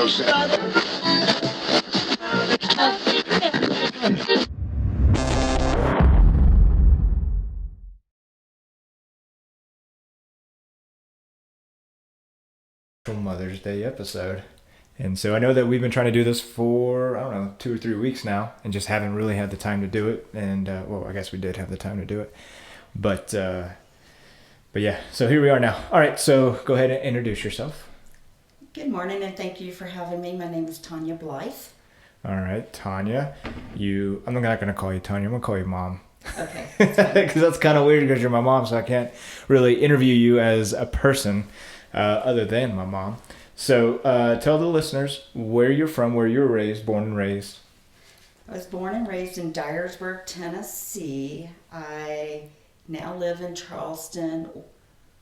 Mother's Day episode. And so I know that we've been trying to do this for, I don't know, 2 or 3 weeks now and just haven't really had the time to do it. And, well, I guess we did have the time to do it. But yeah, so here we are now. All right, so go ahead and introduce yourself. Good morning, and thank you for having me. My name is Tonya Blythe. All right, Tonya. I'm not going to call you Tonya. I'm going to call you Mom. Okay. Because that's kind of weird because you're my mom, so I can't really interview you as a person other than my mom. So tell the listeners where you're from, where you were born and raised. I was born and raised in Dyersburg, Tennessee. I now live in Charleston,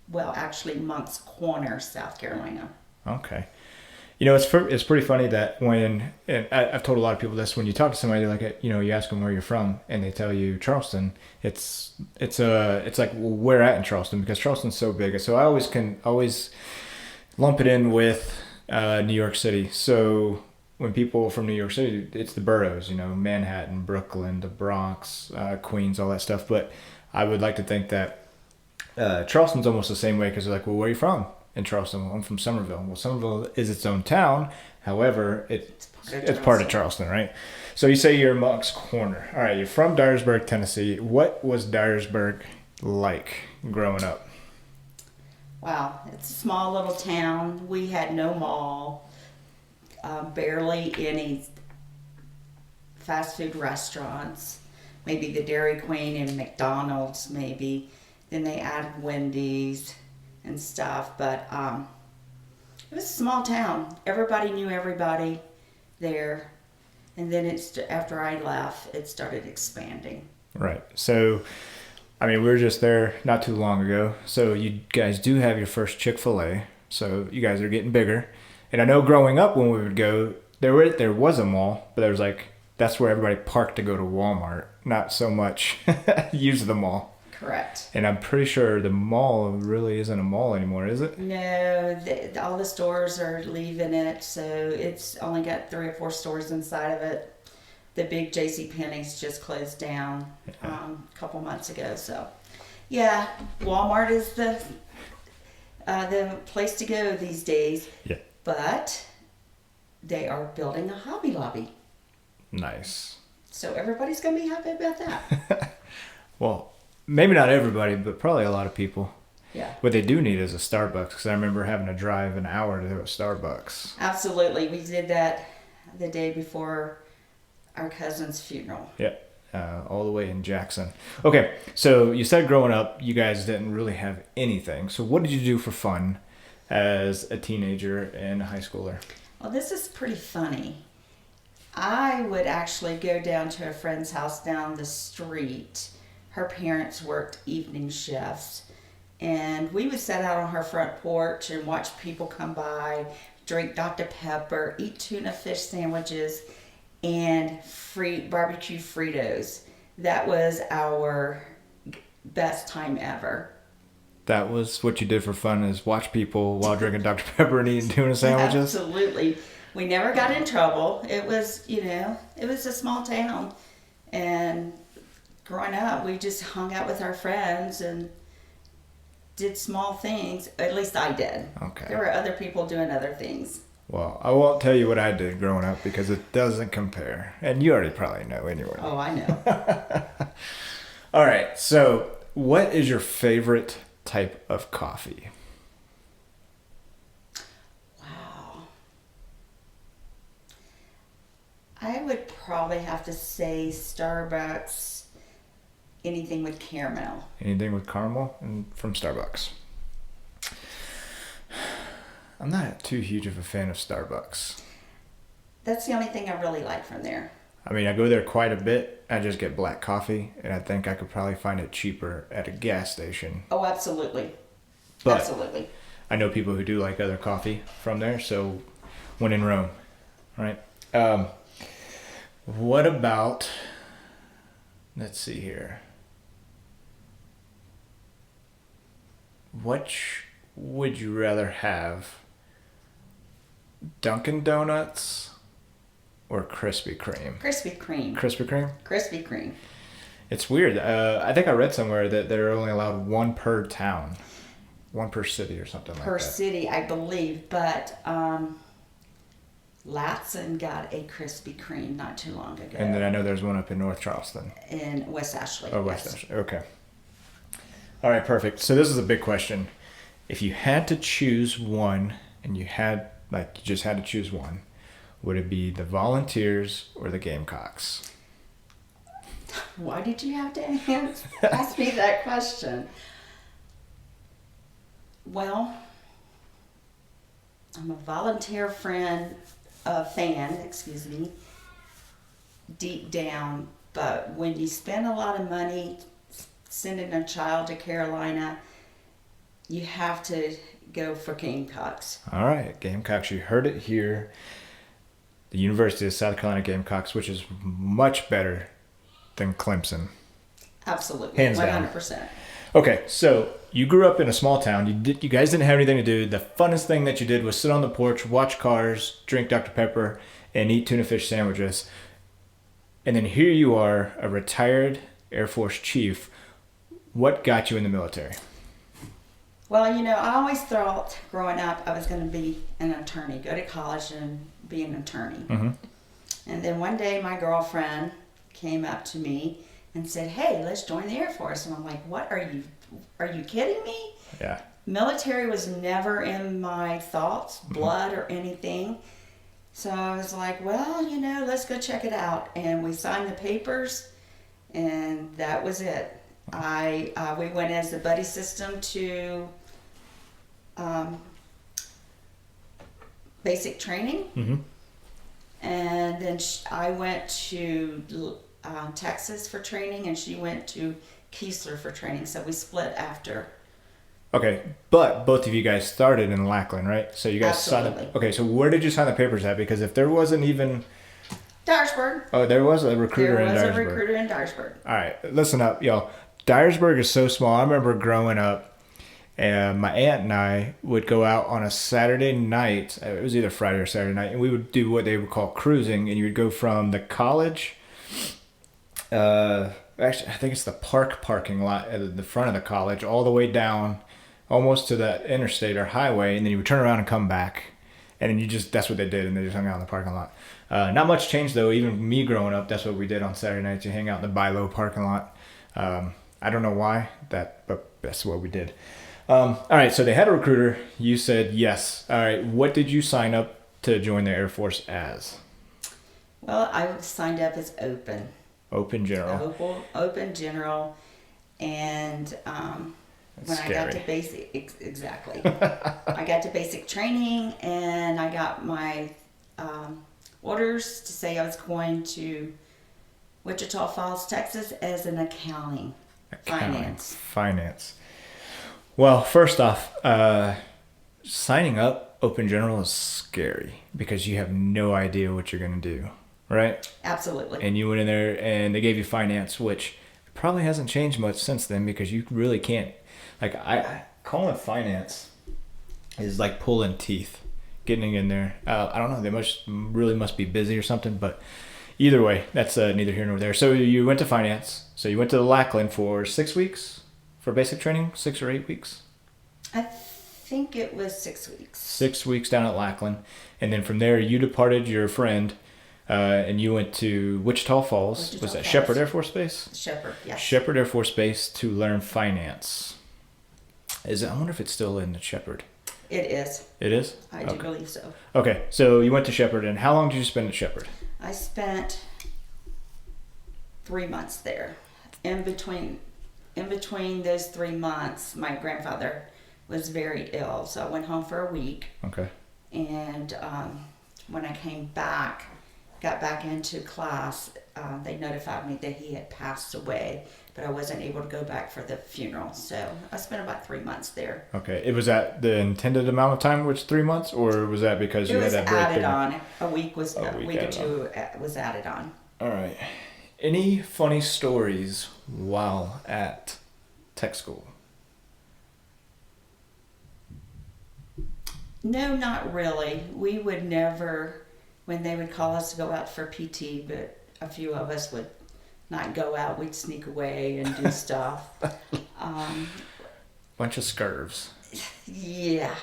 well, actually Moncks Corner, South Carolina. Okay. You know, it's pretty funny that and I've told a lot of people this, when you talk to somebody, like, you know, you ask them where you're from and they tell you Charleston, it's like, well, where at in Charleston? Because Charleston's so big. So I always lump it in with New York City. So when people from New York City, it's the boroughs, you know, Manhattan, Brooklyn, the Bronx, Queens, all that stuff. But I would like to think that Charleston's almost the same way, because they're like, well, where are you from? In Charleston. Well, I'm from Somerville. Well, Somerville is its own town. However, it's part of Charleston, right? So you say you're Moncks Corner. All right, you're from Dyersburg, Tennessee. What was Dyersburg like growing up? Wow, it's a small little town. We had no mall, barely any fast food restaurants, maybe the Dairy Queen and McDonald's maybe. Then they added Wendy's and stuff, but it was a small town. Everybody knew everybody there. And then after I left, it started expanding. Right. So I mean, we were just there not too long ago. So you guys do have your first Chick-fil-A. So you guys are getting bigger. And I know growing up when we would go, there was a mall, but there was that's where everybody parked to go to Walmart, not so much use the mall. Correct. And I'm pretty sure the mall really isn't a mall anymore, is it? No, all the stores are leaving it, so it's only got 3 or 4 stores inside of it. The big JCPenney's just closed down a couple months ago. So, yeah, Walmart is the place to go these days. Yeah. But they are building a Hobby Lobby. Nice. So everybody's going to be happy about that. Well, maybe not everybody, but probably a lot of people. Yeah. What they do need is a Starbucks, because I remember having to drive an hour to a Starbucks. Absolutely. We did that the day before our cousin's funeral. Yeah, all the way in Jackson. Okay, so you said growing up you guys didn't really have anything. So what did you do for fun as a teenager and a high schooler? Well, this is pretty funny. I would actually go down to a friend's house down the street. Her parents worked evening shifts, and we would sit out on her front porch and watch people come by, drink Dr. Pepper, eat tuna fish sandwiches, and barbecue Fritos. That was our best time ever. That was what you did for fun, is watch people while drinking Dr. Pepper and eating tuna sandwiches? Absolutely. We never got in trouble. It was, it was a small town. And growing up, we just hung out with our friends and did small things. At least I did. Okay. There were other people doing other things. Well, I won't tell you what I did growing up because it doesn't compare. And you already probably know anyway. Oh, I know. All right. So what is your favorite type of coffee? Wow. I would probably have to say Starbucks, anything with caramel. Anything with caramel and from Starbucks. I'm not too huge of a fan of Starbucks. That's the only thing I really like from there. I mean, I go there quite a bit. I just get black coffee, and I think I could probably find it cheaper at a gas station. Oh, absolutely. But absolutely. I know people who do like other coffee from there, so when in Rome, right? What about, let's see here. What would you rather have? Dunkin' Donuts or Krispy Kreme? Krispy Kreme. Krispy Kreme? Krispy Kreme. It's weird. I think I read somewhere that they're only allowed one per town, one per city or something like that. Per city, I believe, but Latson got a Krispy Kreme not too long ago. And then I know there's one up in North Charleston. In West Ashley. Oh, West Ashley. Okay. All right, perfect. So this is a big question. If you had to choose one, and you just had to choose one, would it be the Volunteers or the Gamecocks? Why did you have to ask me that question? Well, I'm a volunteer fan, deep down. But when you spend a lot of money sending a child to Carolina, you have to go for Gamecocks. All right, Gamecocks. You heard it here. The University of South Carolina Gamecocks, which is much better than Clemson. Absolutely. Hands down. 100%. Okay, so you grew up in a small town. You guys didn't have anything to do. The funnest thing that you did was sit on the porch, watch cars, drink Dr. Pepper, and eat tuna fish sandwiches. And then here you are, a retired Air Force chief. What got you in the military? Well, I always thought growing up I was going to be an attorney, go to college and be an attorney. Mm-hmm. And then one day my girlfriend came up to me and said, "Hey, let's join the Air Force." And I'm like, "What are you kidding me?" Yeah. Military was never in my thoughts, blood or anything. So I was like, well, let's go check it out. And we signed the papers, and that was it. We went as the buddy system to basic training. Mm-hmm. And then I went to Texas for training, and she went to Keesler for training. So we split after. Okay, but both of you guys started in Lackland, right? So you guys Absolutely. signed. Okay, so where did you sign the papers at? Because if there wasn't even. Dyersburg. Oh, there was a recruiter in Dyersburg. There was a recruiter in Dyersburg. All right, listen up, y'all. Dyersburg is so small. I remember growing up, and my aunt and I would go out on a Saturday night. It was either Friday or Saturday night, and we would do what they would call cruising. And you would go from the college. Actually, I think it's the parking lot at the front of the college, all the way down, almost to that interstate or highway, and then you would turn around and come back. And then that's what they did, and they just hung out in the parking lot. Not much changed, though. Even me growing up, that's what we did on Saturday nights. You hang out in the Bi-Lo parking lot. I don't know why, but that's what we did. All right, so they had a recruiter. You said yes. All right, what did you sign up to join the Air Force as? Well, I signed up as open. Open general. Open general. And when scary. I got to basic, exactly. I got to basic training, and I got my orders to say I was going to Wichita Falls, Texas as an accounting. Finance. Well, first off, signing up open general is scary because you have no idea what you're going to do, right? Absolutely. And you went in there and they gave you finance, which probably hasn't changed much since then because you really can't. Like, I calling it finance is like pulling teeth, getting in there. I don't know. They must be busy or something, but either way, that's neither here nor there. So you went to finance. So you went to Lackland for 6 weeks for basic training, 6 or 8 weeks? I think it was 6 weeks. 6 weeks down at Lackland. And then from there, you departed your friend and you went to Wichita Falls. Was that Shepherd Air Force Base? Shepherd, yes. Shepherd Air Force Base to learn finance. I wonder if it's still in the Shepherd. It is. It is? I do believe so. Okay, so you went to Shepherd, and how long did you spend at Shepherd? I spent 3 months there. In between those 3 months, my grandfather was very ill, so I went home for a week. Okay. And when I came back, got back into class, they notified me that he had passed away, but I wasn't able to go back for the funeral. So I spent about 3 months there. Okay. Was that the intended amount of time, which 3 months, or was that because you had that break? It was added on. A week or two was added on. All right. Any funny stories while at tech school? No, not really. We would never, when they would call us to go out for PT, but a few of us would not go out. We'd sneak away and do stuff. Bunch of scurvs. Yeah.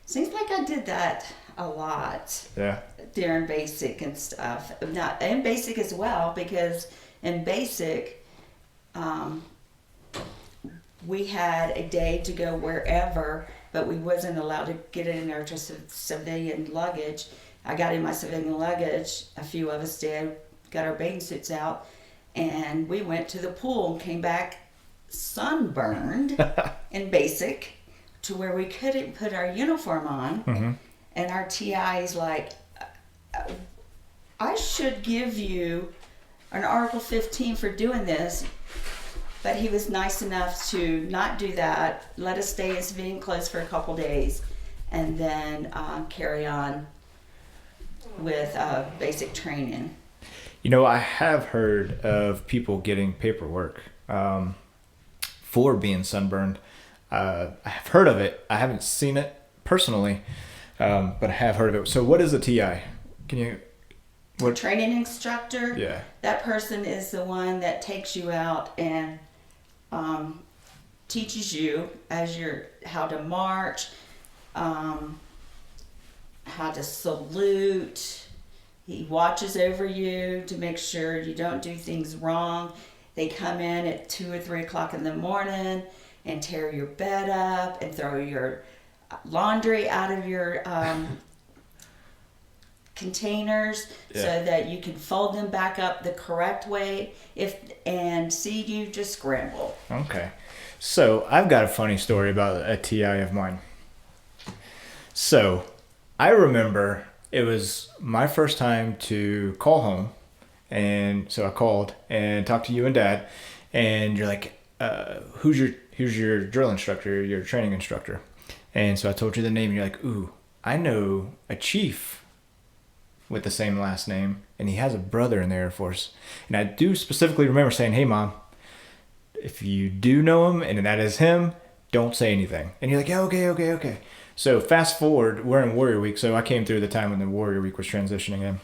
Seems like I did that a lot. Yeah. During basic and stuff. Not in basic as well, because in basic, we had a day to go wherever, but we wasn't allowed to get in our civilian luggage. I got in my civilian luggage. A few of us did. Got our bathing suits out, and we went to the pool and came back sunburned in basic to where we couldn't put our uniform on. Mm-hmm. And our TI is like, I should give you an Article 15 for doing this. But he was nice enough to not do that, let us stay in civilian clothes for a couple days, and then carry on with basic training. I have heard of people getting paperwork for being sunburned. I have heard of it. I haven't seen it personally, but I have heard of it. So what is a TI? Can you... What? Training instructor? Yeah. That person is the one that takes you out and teaches you how to march, how to salute. He watches over you to make sure you don't do things wrong. They come in at 2 or 3 o'clock in the morning and tear your bed up and throw your laundry out of your containers so that you can fold them back up the correct way and see you just scramble. Okay. So I've got a funny story about a TI of mine. So I remember it was my first time to call home, and so I called and talked to you and Dad, and you're like, who's your drill instructor, your training instructor? And so I told you the name, and you're like, ooh, I know a chief with the same last name, and he has a brother in the Air Force. And I do specifically remember saying, hey, Mom, if you do know him and that is him, don't say anything. And you're like, yeah, okay. So fast forward, we're in Warrior Week, so I came through the time when the Warrior Week was transitioning in.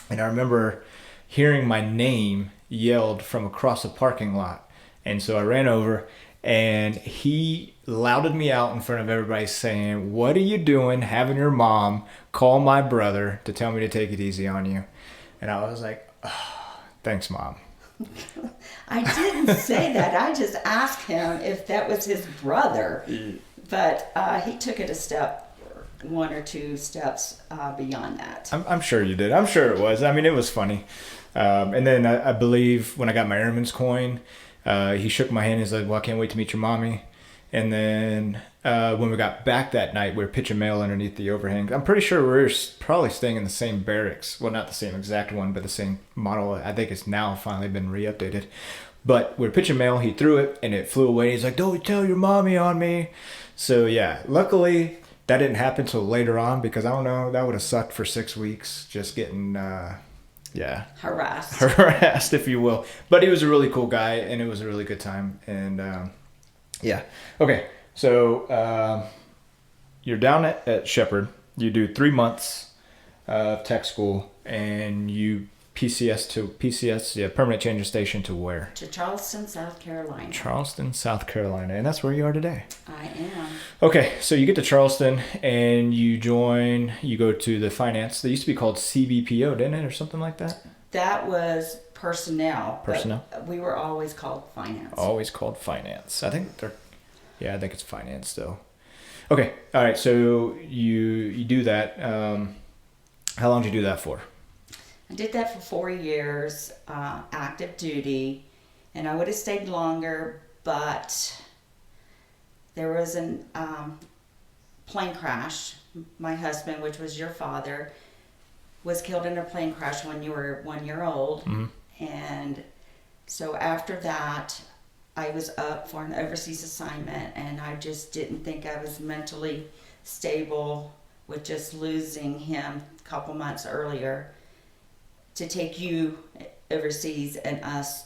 And I remember hearing my name yelled from across a parking lot. And so I ran over, and he lauded me out in front of everybody saying, what are you doing having your mom call my brother to tell me to take it easy on you? And I was like, oh, thanks, Mom. I didn't say that. I just asked him if that was his brother. But he took it a step, 1 or 2 steps beyond that. I'm sure you did. I'm sure it was. I mean, it was funny. And then I believe when I got my airman's coin, he shook my hand. He's like, well, I can't wait to meet your mommy. And then when we got back that night, we were pitching mail underneath the overhang. I'm pretty sure we were probably staying in the same barracks. Well, not the same exact one, but the same model. I think it's now finally been re-updated. But we were pitching mail. He threw it, and it flew away. He's like, don't tell your mommy on me. So, yeah, luckily that didn't happen till later on, because I don't know, that would have sucked for 6 weeks just getting... harassed, if you will. But he was a really cool guy, and it was a really good time. And okay, so you're down at Shepherd. You do 3 months of tech school, and you PCS, permanent change of station to where? To Charleston, South Carolina. Charleston, South Carolina, and that's where you are today. I am. Okay, so you get to Charleston, and you go to the finance. They used to be called CBPO, didn't it, or something like that? That was personnel. Personnel? We were always called finance. Always called finance. I think it's finance still. Okay, all right, so you do that. How long did you do that for? I did that for 4 years, active duty, and I would have stayed longer, but there was an plane crash. My husband, which was your father, was killed in a plane crash when you were 1 year old. Mm-hmm. And so after that, I was up for an overseas assignment, and I just didn't think I was mentally stable with just losing him a couple months earlier to take you overseas and us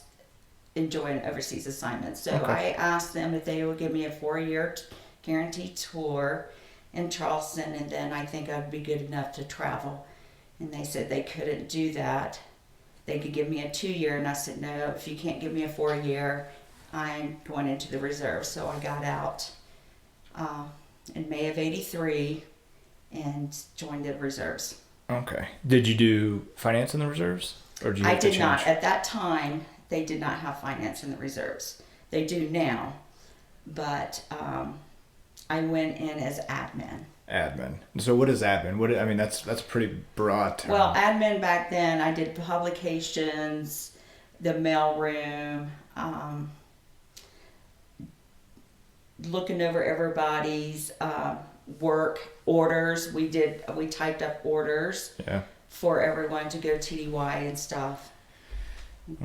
enjoy an overseas assignment. So okay. I asked them if they would give me a 4-year guaranteed tour, in Charleston, and then I think I'd be good enough to travel. And they said they couldn't do that. They could give me a 2-year, and I said, no, if you can't give me a 4-year, I'm going into the reserves. So I got out in May of '83 and joined the reserves. Okay. Did you do finance in the reserves? Or did you I have to did not. change? At that time, they did not have finance in the reserves. They do now. But I went in as admin. Admin. So what is admin? I mean, that's a pretty broad term. Well, admin back then, I did publications, the mail room, looking over everybody's work orders. We typed up orders for everyone to go TDY and stuff.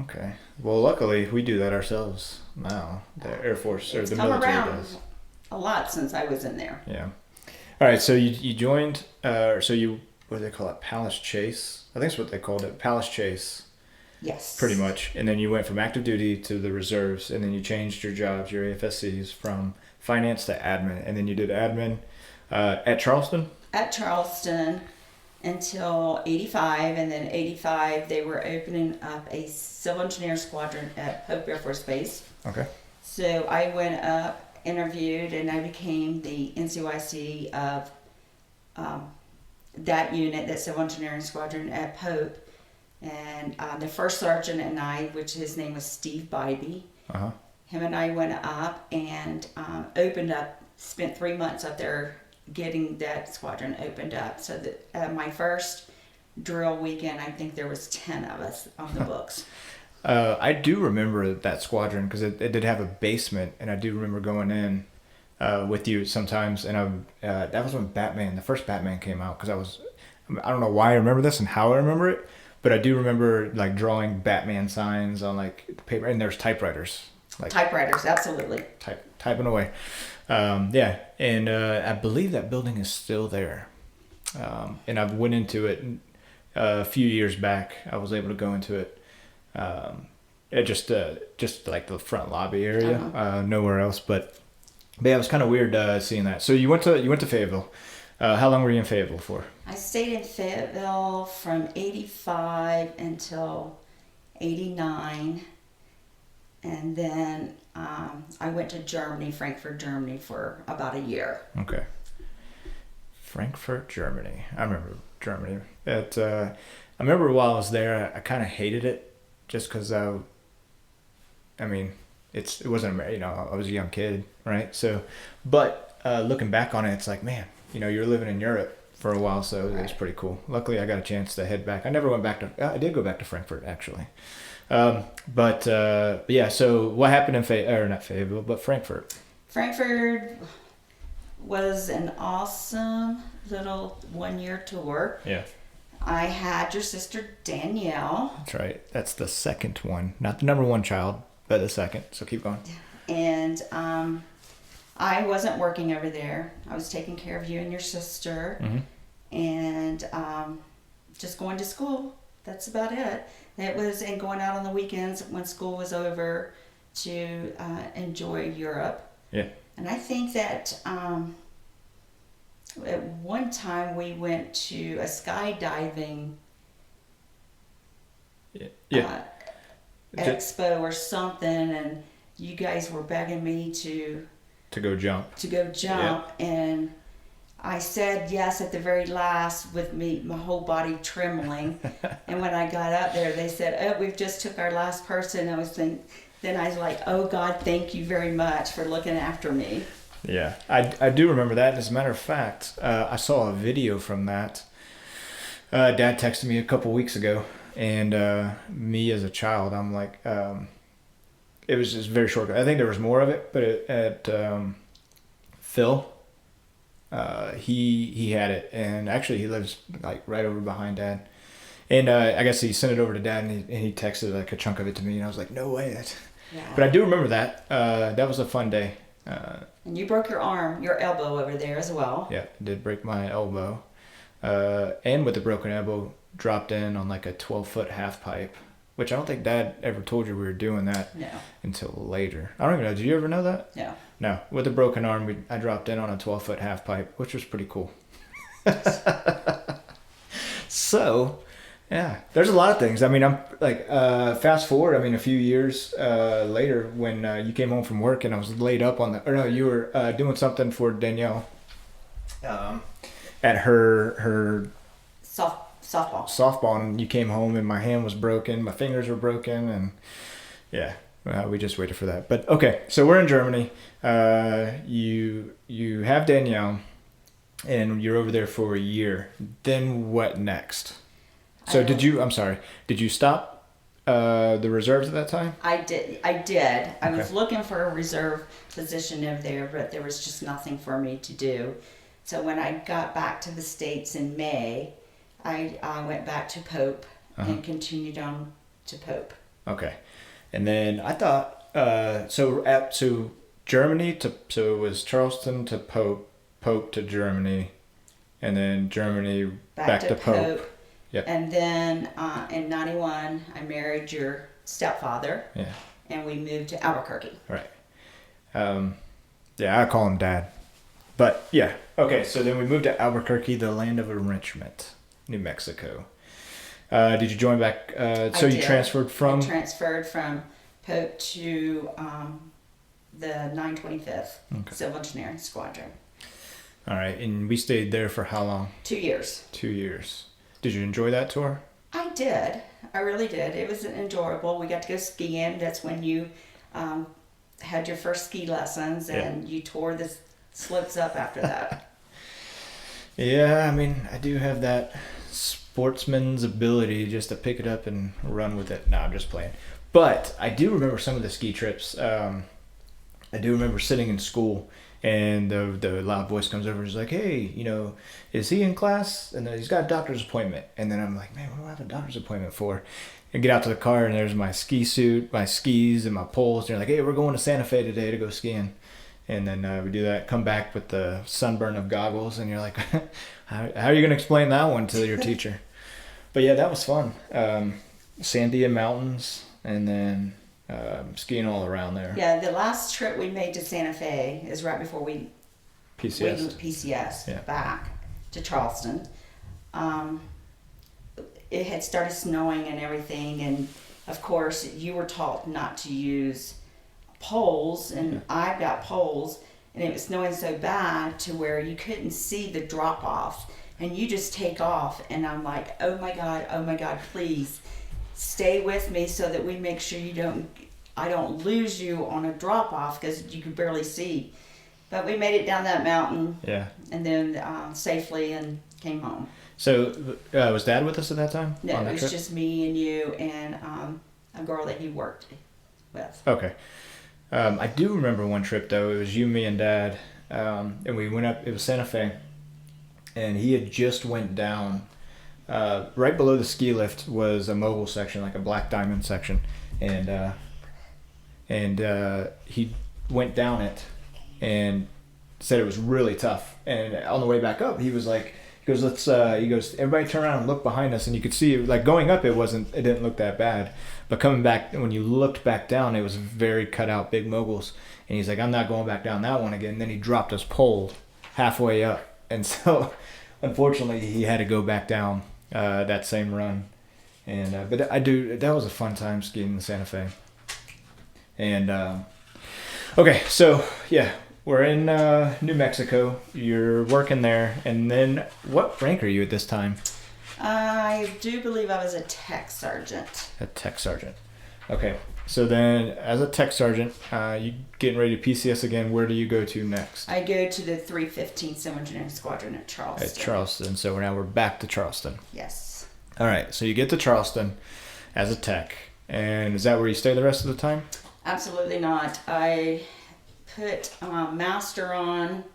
Okay. Well, luckily we do that ourselves now. The Air Force or It's the come military around does. a lot since I was in there. Yeah. All right. So you joined. What do they call it? Palace Chase. I think that's what they called it. Palace Chase. Yes. Pretty much. And then you went from active duty to the reserves, and then you changed your jobs, your AFSCs, from finance to admin, and then you did admin at Charleston. At Charleston until '85, and then '85 they were opening up a Civil Engineering Squadron at Hope Air Force Base. Okay. So I went up, interviewed, and I became the NCOIC of that unit, that Civil Engineering Squadron at Pope. And the first sergeant and I, which his name was Steve Bybee, him and I went up and opened up, spent 3 months up there getting that squadron opened up. So that my first drill weekend, I think there was 10 of us on the books. I do remember that squadron because it did have a basement, and I do remember going in with you sometimes. And that was when the first Batman came out, because I don't know why I remember this and how I remember it, but I do remember like drawing Batman signs on like paper, and there's typewriters. Like Typewriters, absolutely. Typing away. Yeah, and I believe that building is still there. And I went into it a few years back. I was able to go into it. Just like the front lobby area, nowhere else. But yeah, it was kind of weird seeing that. So you went to Fayetteville. How long were you in Fayetteville for? I stayed in Fayetteville from '85 until '89. And then I went to Germany, Frankfurt, Germany, for about a year. Okay. Frankfurt, Germany. I remember Germany. I remember while I was there, I kind of hated it, just because it wasn't, I was a young kid, right? So, but looking back on it, it's like, man, you're living in Europe for a while, so it was pretty cool. Luckily, I got a chance to head back. I never went back I did go back to Frankfurt, actually. But yeah, so what happened in not Fayetteville, but Frankfurt? Frankfurt was an awesome little 1-year tour. Yeah. I had your sister Danielle. That's right. That's the second one. Not the number one child, but the second. So keep going. And I wasn't working over there. I was taking care of you and your sister. Mm-hmm. And just going to school. That's about it. And going out on the weekends when school was over to enjoy Europe. Yeah. And I think that at one time we went to a skydiving expo or something, and you guys were begging me to go jump. Yeah. And I said yes at the very last with my whole body trembling. And when I got up there, they said, "Oh, we've just took our last person." Then I was like, "Oh God, thank you very much for looking after me." Yeah, I do remember that. As a matter of fact, I saw a video from that. Dad texted me a couple weeks ago, and me as a child, I'm like, it was just very short. I think there was more of it, but at Phil, he had it, and actually he lives like right over behind Dad. And I guess he sent it over to Dad, and he texted like a chunk of it to me, and I was like, no way. Yeah. But I do remember that. That was a fun day. And you broke your elbow over there as well. Yeah, I did break my elbow. And with the broken elbow, dropped in on like a 12-foot half pipe. which I don't think Dad ever told you we were doing that No. until later. I don't even know. Did you ever know that? No. No. With a broken arm, I dropped in on a 12-foot half pipe, which was pretty cool. So, yeah, there's a lot of things. I mean, I'm like, fast forward, I mean, a few years later when you came home from work and I was laid up on or no, you were doing something for Danielle at her softball, and you came home and my hand was broken, my fingers were broken, and yeah, we just waited for that. But okay, so we're in Germany. You have Danielle, and you're over there for a year. Then what next? So did you stop the reserves at that time? I did. I was looking for a reserve position over there, but there was just nothing for me to do. So when I got back to the States in May, I went back to Pope and continued on to Pope. Okay. And then I thought, so Germany so it was Charleston to Pope, Pope to Germany, and then Germany back to Pope. Yep. And then in 91, I married your stepfather. Yeah. And we moved to Albuquerque. Right. Yeah, I call him Dad. But yeah. Okay, so then we moved to Albuquerque, the land of enrichment, New Mexico. Did you join back? So you transferred from? I transferred from Pope to the 925th Civil Engineering Squadron. All right, and we stayed there for how long? 2 years. 2 years. Did you enjoy that tour? I did. I really did. It was enjoyable. We got to go skiing. That's when you had your first ski lessons, and you tore the slopes up after that. Yeah, I mean, I do have that sportsman's ability just to pick it up and run with it. No, I'm just playing. But I do remember some of the ski trips. I do remember sitting in school and the loud voice comes over and is like, hey, is he in class? And he's got a doctor's appointment. And then I'm like, man, what do I have a doctor's appointment for? And get out to the car and there's my ski suit, my skis, and my poles. And they're like, hey, we're going to Santa Fe today to go skiing. And then we do that, come back with the sunburn of goggles, and you're like, how are you going to explain that one to your teacher? But yeah, that was fun. Sandia Mountains, and then skiing all around there. Yeah, the last trip we made to Santa Fe is right before we PCS back to Charleston. It had started snowing and everything, and of course you were taught not to use poles, and I've got poles, and it was snowing so bad to where you couldn't see the drop off, and you just take off, and I'm like, oh my god, please stay with me so that we make sure I don't lose you on a drop off, because you could barely see. But we made it down that mountain, and then safely, and came home. So was Dad with us at that time? No, it was just me and you and a girl that he worked with. Okay. I do remember one trip though. It was you, me, and Dad, and we went up. It was Santa Fe, and he had just went down. Right below the ski lift was a mogul section, like a black diamond section, and he went down it and said it was really tough. And on the way back up, he was like, he goes, everybody turn around and look behind us, and you could see, like, going up, it didn't look that bad. But coming back, when you looked back down, it was very cut out, big moguls. And he's like, I'm not going back down that one again. And then he dropped his pole halfway up. And so, unfortunately, he had to go back down that same run. And but that was a fun time skiing in Santa Fe. And, okay, so, yeah, we're in New Mexico. You're working there. And then, what rank are you at this time? I do believe I was a tech sergeant. A tech sergeant. Okay. So then, as a tech sergeant, you getting ready to PCS again. Where do you go to next? I go to the 315 Civil Engineering Squadron at Charleston. At Charleston. So now we're back to Charleston. Yes. All right. So you get to Charleston as a tech. And is that where you stay the rest of the time? Absolutely not. I put master on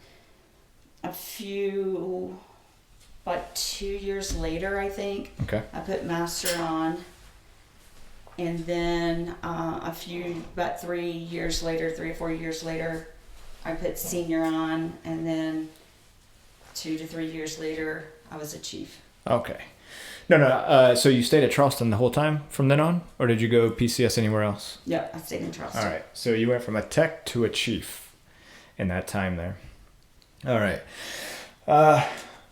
about 2 years later, I think. Okay. I put master on, and then about 3 or 4 years later, I put senior on, and then 2 to 3 years later, I was a chief. Okay. No. So you stayed at Charleston the whole time from then on, or did you go PCS anywhere else? Yeah, I stayed in Charleston. All right. So you went from a tech to a chief in that time there. All right.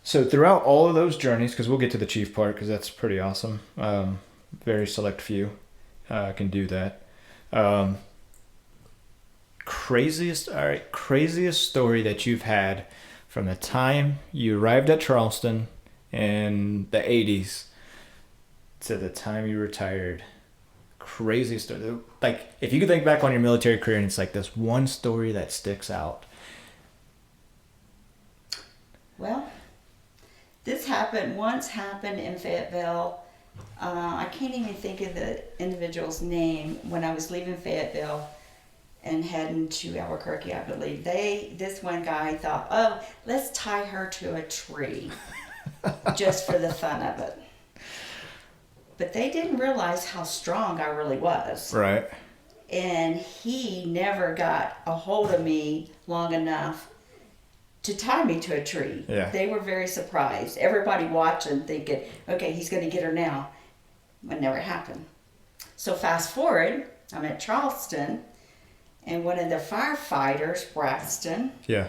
So throughout all of those journeys, because we'll get to the chief part, because that's pretty awesome. Very select few can do that. Craziest story that you've had from the time you arrived at Charleston in the 80s to the time you retired. Craziest story. Like, if you could think back on your military career and it's like this one story that sticks out. Well, this happened in Fayetteville. I can't even think of the individual's name. When I was leaving Fayetteville and heading to Albuquerque, I believe, this one guy thought, oh, let's tie her to a tree just for the fun of it. But they didn't realize how strong I really was. Right. And he never got a hold of me long enough to tie me to a tree. Yeah. They were very surprised. Everybody watching thinking, okay, he's going to get her now. It never happened. So fast forward, I'm at Charleston, and one of the firefighters, Braxton, Yeah.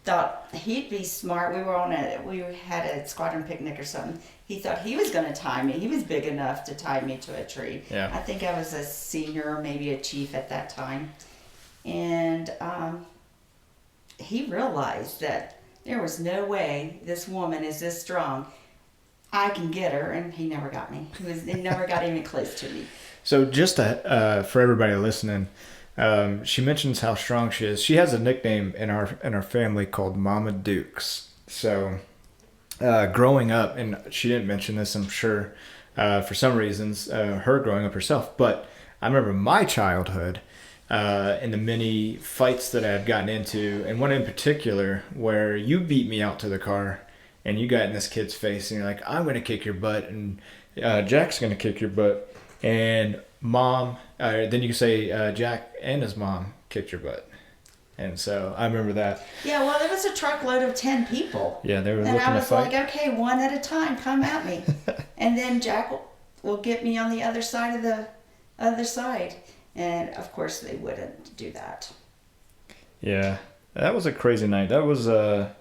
thought he'd be smart. We had a squadron picnic or something. He thought he was going to tie me. He was big enough to tie me to a tree. Yeah. I think I was a senior or maybe a chief at that time. And he realized that there was no way this woman is this strong. I can get her, and he never got me. He never got even close to me. So just for everybody listening, she mentions how strong she is. She has a nickname in our family called Mama Dukes. So growing up, and she didn't mention this, I'm sure, for some reasons, her growing up herself. But I remember my childhood and the many fights that I had gotten into, and one in particular where you beat me out to the car and you got in this kid's face and you're like, I'm going to kick your butt, and Jack's going to kick your butt. And mom, then you can say Jack and his mom kicked your butt. And so I remember that. Yeah, well, there was a truckload of 10 people. Yeah, they were and looking to fight. And I was like, okay, one at a time, come at me. And then Jack will get me on the other side of the other side. And, of course, they wouldn't do that. Yeah, that was a crazy night. That was a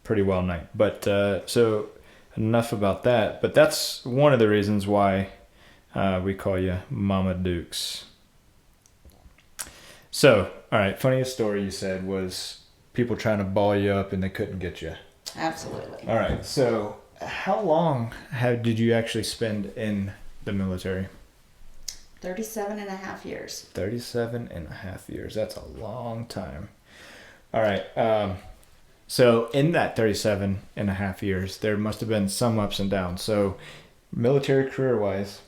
pretty wild night. But so enough about that. But that's one of the reasons why we call you Mama Dukes. So, all right, funniest story you said was people trying to ball you up and they couldn't get you. Absolutely. All right, so how long did you actually spend in the military? 37 and a half years. 37 and a half years. That's a long time. All right. So in that 37 and a half years, there must have been some ups and downs. So military career-wise,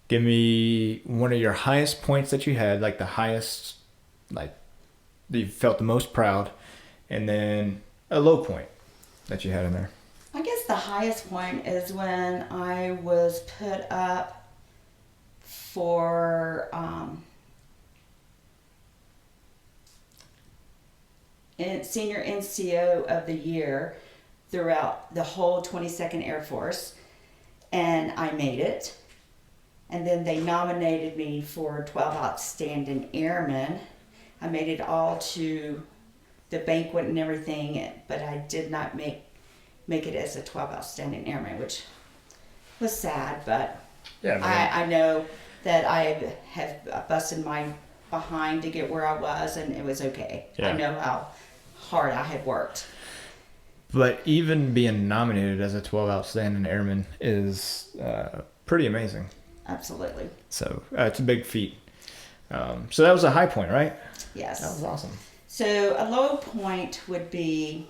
give me one of your highest points that you had, like the highest, like you felt the most proud, and then a low point that you had in there. I guess the highest point is when I was put up for Senior NCO of the Year throughout the whole 22nd Air Force, and I made it. And then they nominated me for 12 Outstanding Airmen. I made it all to the banquet and everything, but I did not make it as a 12 Outstanding Airman, which was sad, but yeah, I know that I have busted my behind to get where I was, and it was okay. Yeah. I know how hard I had worked. But even being nominated as a 12 Outstanding Airman is pretty amazing. Absolutely. So it's a big feat. So that was a high point, right? Yes. That was awesome. So a low point would be,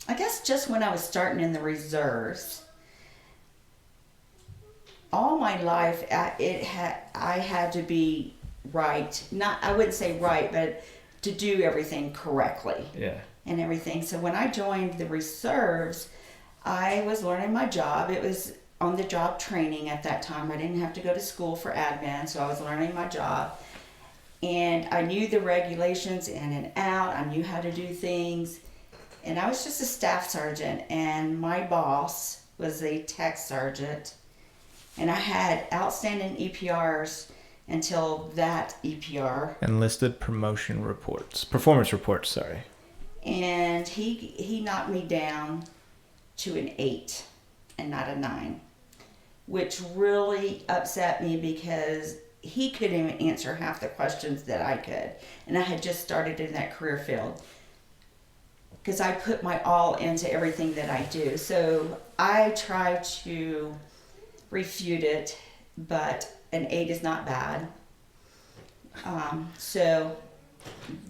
I guess, just when I was starting in the reserves. All my life, I had to be right. I wouldn't say right, but to do everything correctly. Yeah. And everything. So when I joined the reserves, I was learning my job. It was on-the-job training at that time. I didn't have to go to school for admin, so I was learning my job. And I knew the regulations in and out. I knew how to do things. And I was just a staff sergeant, and my boss was a tech sergeant. And I had outstanding EPRs until that EPR. Enlisted promotion reports. Performance reports, sorry. And he knocked me down to an 8 and not a 9, which really upset me because he couldn't even answer half the questions that I could. And I had just started in that career field because I put my all into everything that I do. So I try to refute it, but an 8 is not bad. So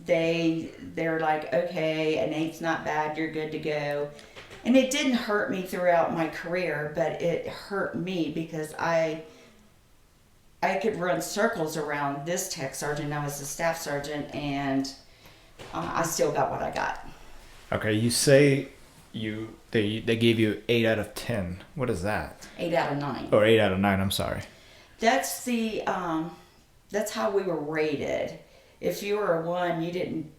they're like, okay, an 8's not bad, you're good to go. And it didn't hurt me throughout my career, but it hurt me because I could run circles around this tech sergeant. I was a staff sergeant, and I still got what I got. Okay, you say they gave you 8 out of 10. What is that? 8 out of 9. Or 8 out of 9, I'm sorry. That's the that's how we were rated. If you were a 1, you didn't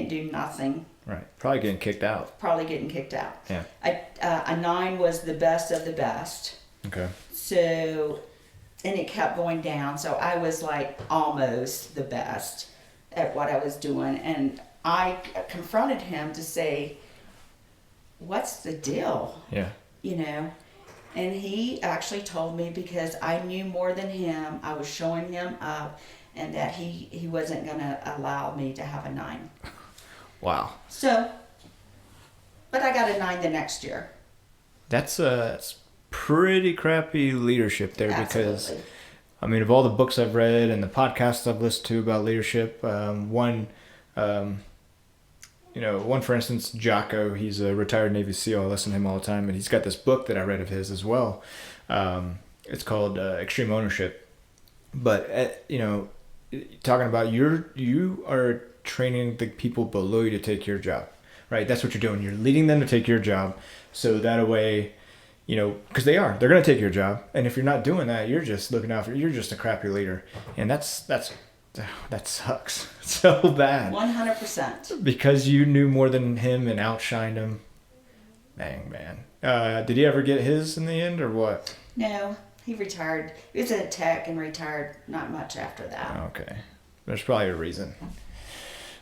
do nothing. Right. Probably getting kicked out. Probably getting kicked out. Yeah. A 9 was the best of the best. Okay. So, and it kept going down. So I was like almost the best at what I was doing. And I confronted him to say, what's the deal? Yeah. You know? And he actually told me because I knew more than him. I was showing him up, and that he wasn't going to allow me to have a 9. Wow. So, but I got a 9 the next year. That's pretty crappy leadership there. Absolutely. Because, I mean, of all the books I've read and the podcasts I've listened to about leadership, one, for instance, Jocko, he's a retired Navy SEAL. I listen to him all the time, and he's got this book that I read of his as well. It's called Extreme Ownership. But, talking about you are training the people below you to take your job, right? That's what you're doing. You're leading them to take your job. So that way, because they're going to take your job. And if you're not doing that, you're just you're just a crappy leader. And that sucks so bad. 100%. Because you knew more than him and outshined him. Dang, man. Did he ever get his in the end or what? No, he retired. He was a tech and retired not much after that. Okay. There's probably a reason.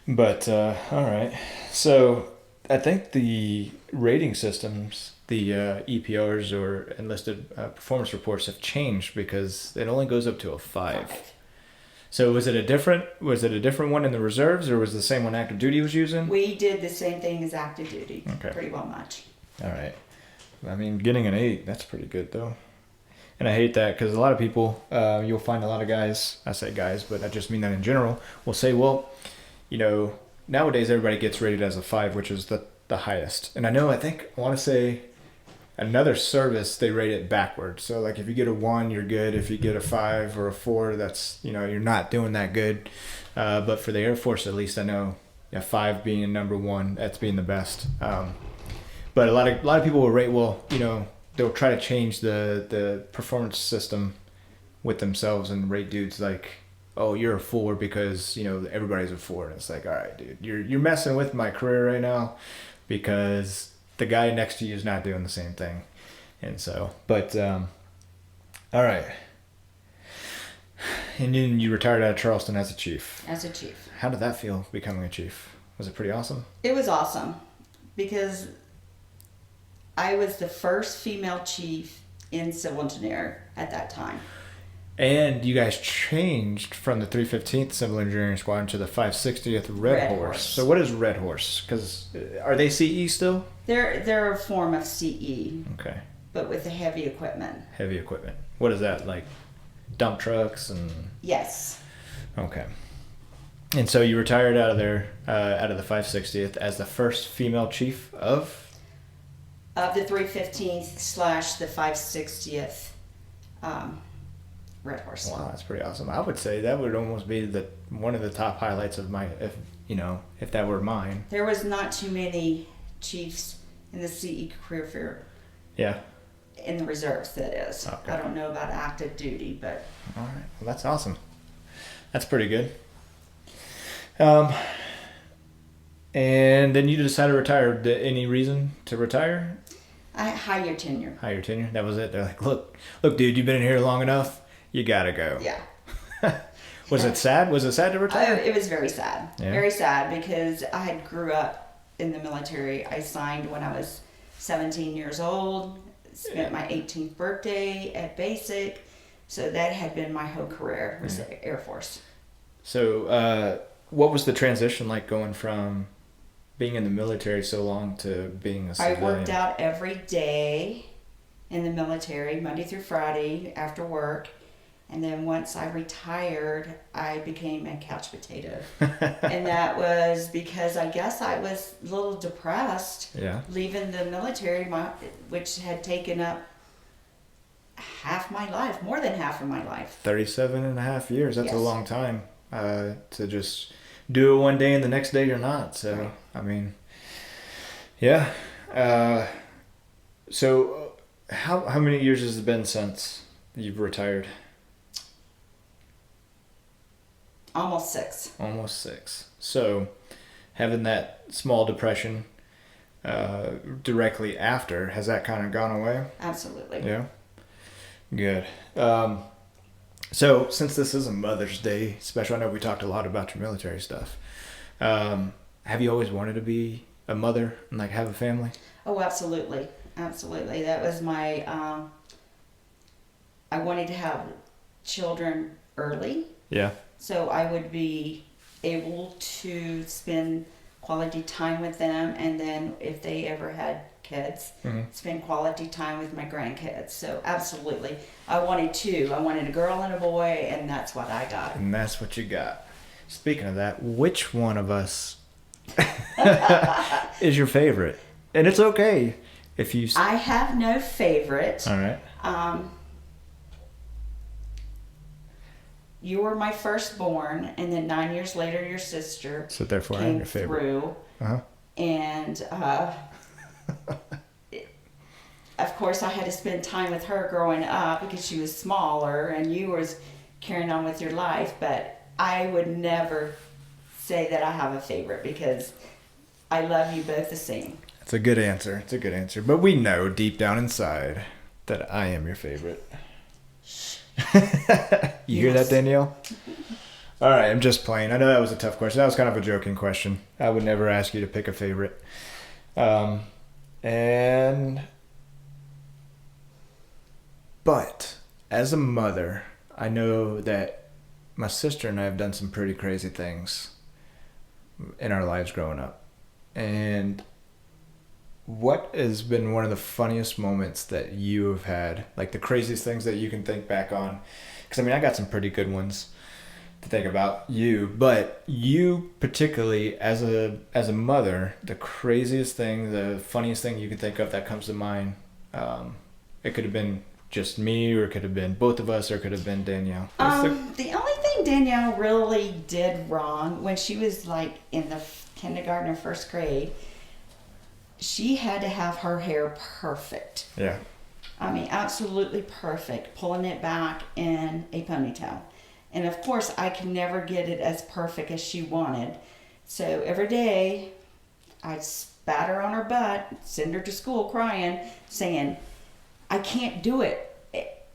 But, all right. So I think the rating systems, the EPRs or enlisted performance reports have changed because it only goes up to a 5. So was it a different one in the reserves, or was it the same one active duty was using? We did the same thing as active duty. Okay. Pretty well much. All right. I mean, getting an 8, that's pretty good though. And I hate that because a lot of people, you'll find a lot of guys, I say guys, but I just mean that in general, will say, well, nowadays everybody gets rated as a 5, which is the highest. And I want to say another service, they rate it backwards. So like if you get a 1, you're good. If you get a 5 or a 4, that's, you're not doing that good. But for the Air Force, at least I know, 5 being number 1, that's being the best. But a lot of people will rate, they'll try to change the performance system with themselves and rate dudes like, oh, you're a 4 because, everybody's a 4. And it's like, all right, dude, you're messing with my career right now because the guy next to you is not doing the same thing. And so, but, all right. And then you retired out of Charleston as a chief. As a chief. How did that feel, becoming a chief? Was it pretty awesome? It was awesome because I was the first female chief in civil engineer at that time. And you guys changed from the 315th Civil Engineering Squadron to the 560th Redhorse. So what is Redhorse? Because are they CE still? They're a form of CE. Okay. But with the heavy equipment. Heavy equipment. What is that, like dump trucks and... Yes. Okay. And so you retired out of there, out of the 560th as the first female chief of? Of the 315th / the 560th Redhorse. Wow, that's pretty awesome. I would say that would almost be one of the top highlights of my, if that were mine. There was not too many chiefs in the CE career fair. Yeah. In the reserves, that is. Okay. I don't know about active duty, but... All right. Well, that's awesome. That's pretty good. And then you decided to retire. Any reason to retire? Higher tenure. Higher tenure. That was it. They're like, look, dude, you've been in here long enough. You gotta go. Yeah. Was it sad? Was it sad to retire? It was very sad. Yeah. Very sad because I had grew up in the military. I signed when I was 17 years old. Spent my 18th birthday at basic. So that had been my whole career, was the Air Force. So what was the transition like going from being in the military so long to being a civilian? I worked out every day in the military, Monday through Friday after work. And then once I retired, I became a couch potato. And that was because I guess I was a little depressed leaving the military, which had taken up half my life, more than half of my life. 37 and a half years. That's a long time to just do it one day and the next day you're not. So, I mean, yeah. So how many years has it been since you've retired? Almost 6. Almost 6. So having that small depression directly after, has that kind of gone away? Absolutely. Yeah. Good. So since this is a Mother's Day special, I know we talked a lot about your military stuff. Have you always wanted to be a mother and like have a family? Oh, absolutely. Absolutely. That was my, I wanted to have children early. Yeah. So I would be able to spend quality time with them, and then if they ever had kids, spend quality time with my grandkids. So absolutely. I wanted 2. I wanted a girl and a boy, and that's what I got. And that's what you got. Speaking of that, which one of us is your favorite? And it's okay if you... I have no favorite. All right. You were my firstborn, and then 9 years later, your sister so therefore came I'm your favorite. Through. And of course, I had to spend time with her growing up because she was smaller, and you was carrying on with your life. But I would never say that I have a favorite because I love you both the same. It's a good answer. It's a good answer. But we know deep down inside that I am your favorite. You hear that, Danielle? All right, I'm just playing. I know that was a tough question. That was kind of a joking question. I would never ask you to pick a favorite. But as a mother, I know that my sister and I have done some pretty crazy things in our lives growing up. And what has been one of the funniest moments that you have had? Like the craziest things that you can think back on? Because, I mean, I got some pretty good ones to think about you. But you particularly, as a mother, the craziest thing, the funniest thing you can think of that comes to mind, it could have been just me, or it could have been both of us, or it could have been Danielle. The only thing Danielle really did wrong when she was like in the kindergarten or first grade, she had to have her hair perfect. Yeah. I mean, absolutely perfect, pulling it back in a ponytail. And of course, I can never get it as perfect as she wanted. So every day, I'd spat her on her butt, send her to school crying, saying, I can't do it.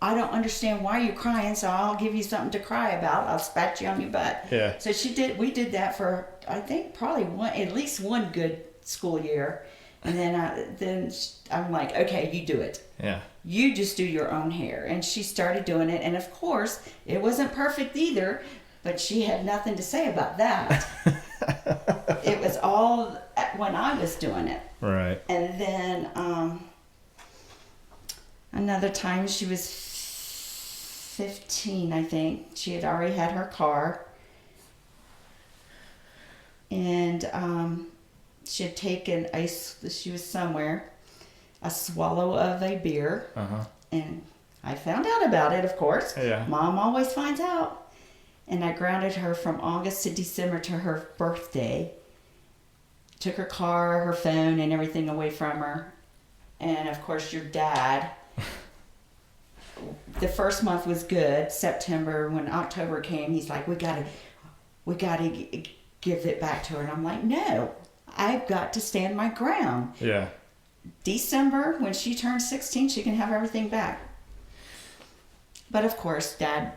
I don't understand why you're crying, so I'll give you something to cry about. I'll spat you on your butt. Yeah. So we did that for, I think, probably at least one good school year. And then I'm like, okay, you do it. Yeah. You just do your own hair. And she started doing it. And of course, it wasn't perfect either, but she had nothing to say about that. It was all when I was doing it. Right. And then another time she was 15, I think. She had already had her car. And she had taken she was somewhere, a swallow of a beer. And I found out about it, of course. Yeah. Mom always finds out. And I grounded her from August to December to her birthday. Took her car, her phone, and everything away from her. And of course, your dad. The first month was good. September, when October came, he's like, we gotta give it back to her. And I'm like, no, I've got to stand my ground. Yeah. December, when she turns 16, she can have everything back. But of course, Dad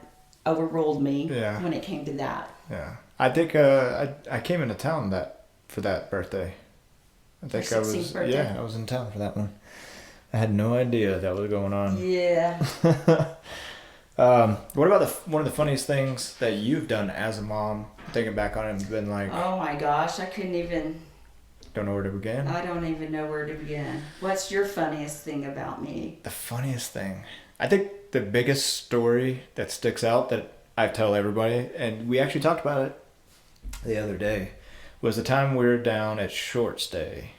overruled me when it came to that. Yeah. I think I came into town for that birthday. I think Your 16th birthday? Yeah, I was in town for that one. I had no idea that was going on. Yeah. What about one of the funniest things that you've done as a mom? Thinking back on it and been like, oh my gosh, I couldn't even. Don't know where to begin. I don't even know where to begin. What's your funniest thing about me? The funniest thing, I think the biggest story that sticks out that I tell everybody, and we actually talked about it the other day, was the time we were down at short stay.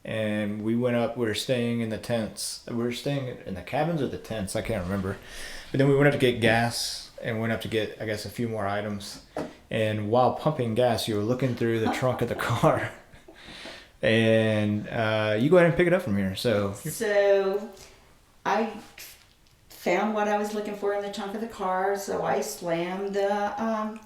And we went up, we were staying in the tents. We were staying in the cabins or the tents, I can't remember. But then we went up to get gas and went up to get, I guess, a few more items. And while pumping gas, you were looking through the trunk of the car. And you go ahead and pick it up from here. So I found what I was looking for in the trunk of the car. So I slammed the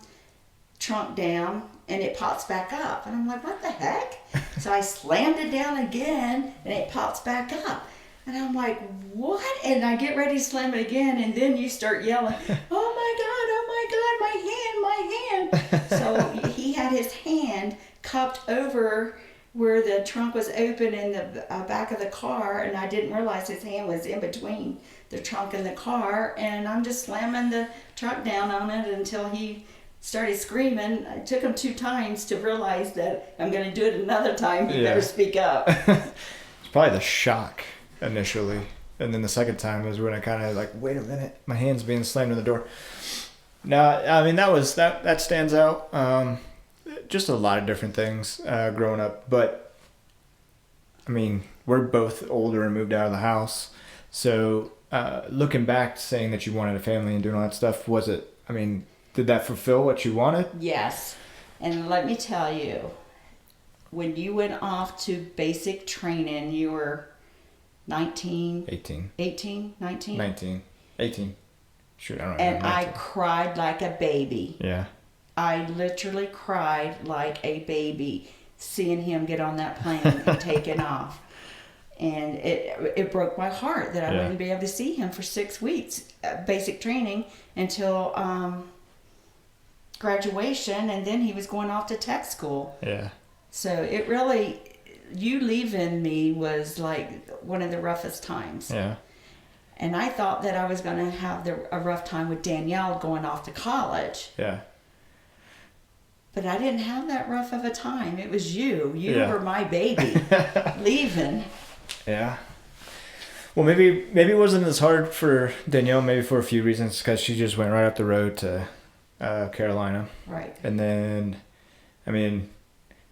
trunk down and it pops back up. And I'm like, what the heck? So I slammed it down again and it pops back up. And I'm like, what? And I get ready to slam it again, and then you start yelling, oh my God, my hand. So he had his hand cupped over where the trunk was open in the back of the car, and I didn't realize his hand was in between the trunk and the car, and I'm just slamming the truck down on it until he started screaming. It took him 2 times to realize that I'm going to do it another time. You better speak up. It's probably the shock initially, and then the second time was when I kind of like, wait a minute, my hand's being slammed in the door. No, I mean that stands out. Just a lot of different things growing up, but I mean we're both older and moved out of the house, so looking back, saying that you wanted a family and doing all that stuff, was it? I mean, did that fulfill what you wanted? Yes, and let me tell you, when you went off to basic training, you were 19? 18. 18? 19? 19. 18. Shoot, I don't know. And I cried like a baby. Yeah. I literally cried like a baby seeing him get on that plane and taking off. And it broke my heart that I wouldn't be able to see him for 6 weeks, basic training, until graduation, and then he was going off to tech school. Yeah. So it really, you leaving me was like one of the roughest times. Yeah. And I thought that I was going to have a rough time with Danielle going off to college. Yeah. But I didn't have that rough of a time. It was you. You were my baby leaving. Yeah. Well, maybe it wasn't as hard for Danielle, maybe for a few reasons, because she just went right up the road to Carolina. Right. And then, I mean,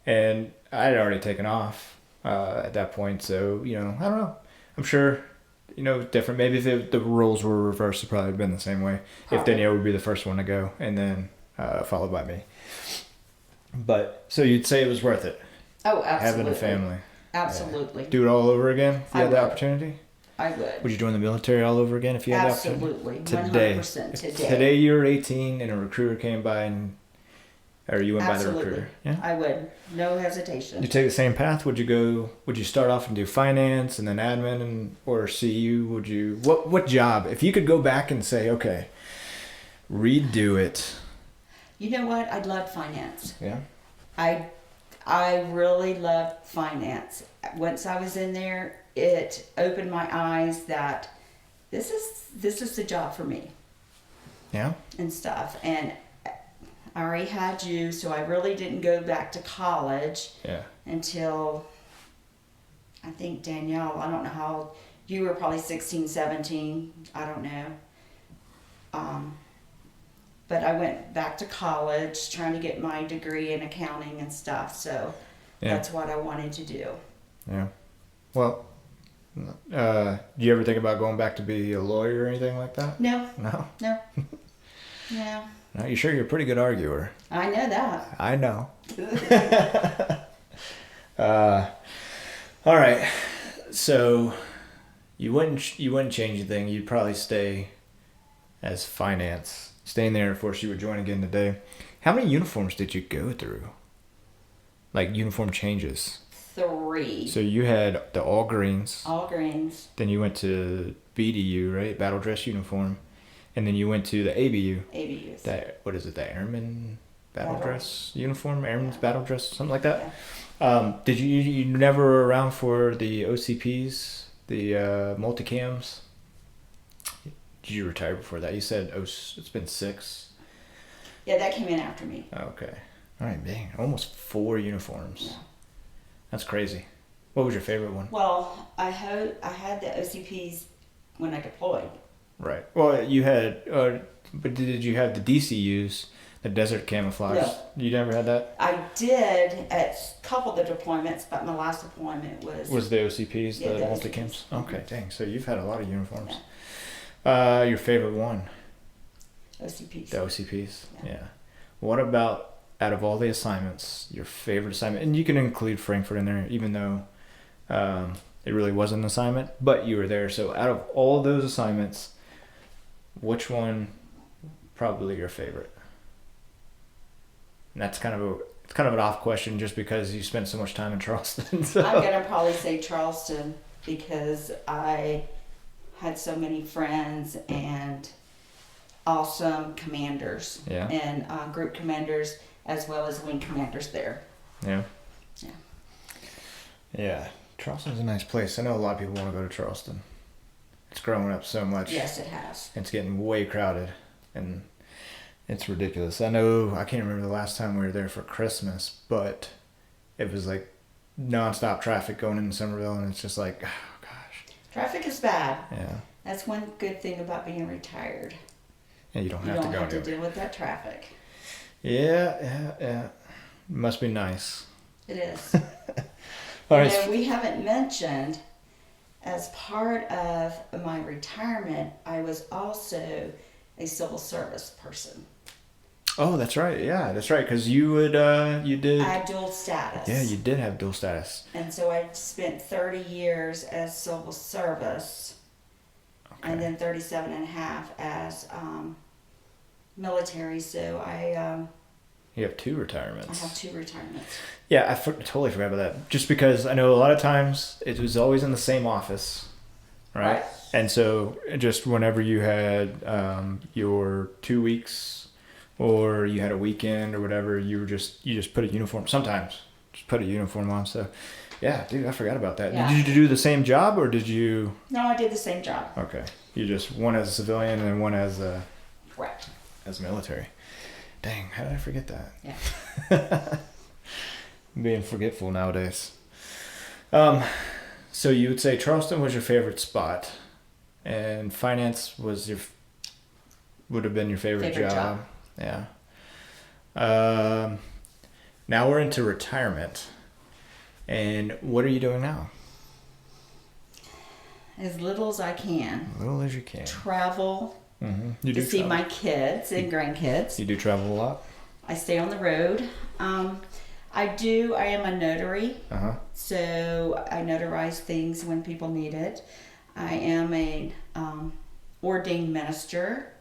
and I had already taken off at that point, so, I don't know. I'm sure, different. Maybe if the roles were reversed, it probably would have been the same way. Probably. If Danielle would be the first one to go, and then followed by me. But, so you'd say it was worth it? Oh, absolutely. Having a family. Absolutely. Yeah. Do it all over again if you had the opportunity? I would. Would you join the military all over again if you had the opportunity? Absolutely. 100% today. Today you were 18 and a recruiter came by or you went by the recruiter? Yeah. I would. No hesitation. You take the same path? Would you start off and do finance and then admin or CU? What job? If you could go back and say, okay, redo it. You know what? I'd love finance. Yeah. I really loved finance. Once I was in there, it opened my eyes that this is the job for me. Yeah. And stuff. And I already had you, so I really didn't go back to college. Yeah. Until I think Danielle, I don't know how old, you were probably 16, 17, I don't know. But I went back to college trying to get my degree in accounting and stuff, so that's what I wanted to do. Yeah. Well, do you ever think about going back to be a lawyer or anything like that? No. No? No. No. No, you sure you're a pretty good arguer? I know that. I know. All right. So you wouldn't change anything. You'd probably stay as finance. Staying there, of course, you would join again today. How many uniforms did you go through? like uniform changes? 3. So you had the all greens. All greens. Then you went to BDU, right? Battle dress uniform. And then you went to the ABU. ABUs. That, what is it? The Airman battle Battle. dress uniform? Airman's battle dress, something like that? Yeah. Did you never were around for the OCPs, the multicams? Did you retire before that? You said it's been 6. Yeah, that came in after me. Okay. All right, dang. Almost 4 uniforms. Yeah. That's crazy. What was your favorite one? Well, I had the OCPs when I deployed. Right. Well, you had, but did you have the DCUs, the desert camouflage? No. You never had that? I did at a couple of the deployments, but my last deployment was The OCPs, Yeah, the the multicams? OCPs. Okay, dang. So you've had a lot of uniforms. Your favorite one? OCPs. The OCPs? Yeah. Yeah. What about, out of all the assignments, your favorite assignment? And you can include Frankfurt in there, even though it really wasn't an assignment, but you were there. So out of all those assignments, which one probably your favorite? And that's kind of an off question just because you spent so much time in Charleston. So. I'm gonna probably say Charleston because I had so many friends and awesome commanders Yeah. and group commanders as well as wing commanders there. Yeah. Yeah. Yeah. Charleston's a nice place. I know a lot of people want to go to Charleston. It's growing up so much. Yes, it has. It's getting way crowded and it's ridiculous. I know I can't remember the last time we were there for Christmas, but it was like nonstop traffic going into Somerville and it's just like, oh gosh. Traffic is bad. Yeah. That's one good thing about being retired. Yeah, you don't You have don't to go have to anywhere. deal with that traffic. Yeah. Must be nice. It is. All You right. know, we haven't mentioned, as part of my retirement, I was also a civil service person. Oh, that's right. Yeah, that's right. Because you did. I had dual status. Yeah, you did have dual status. And so I spent 30 years as civil service Okay. and then 37 and a half as military. So You have 2 I retirements. have 2 retirements. Yeah, totally forgot about that. Just because I know a lot of times it was always in the same office, right? Right. And so just whenever you had your 2 weeks or you had a weekend or whatever, you just put a uniform. Sometimes just put a uniform on. So yeah, dude, I forgot about that. Yeah. Did you do the same job or did you? No, I did the same job. Okay, you just one as a civilian and one as Correct. military. Dang, how did I forget that? Yeah. I'm being forgetful nowadays. So you would say Charleston was your favorite spot, and finance would have been your favorite job. Yeah. Now we're into retirement, and what are you doing now? As little as I can. Little as you can. Travel Mm-hmm. You to do see travel. my kids and grandkids. You do travel a lot. I stay on the road. I am a notary, Uh huh. so I notarize things when people need it. I am a ordained minister,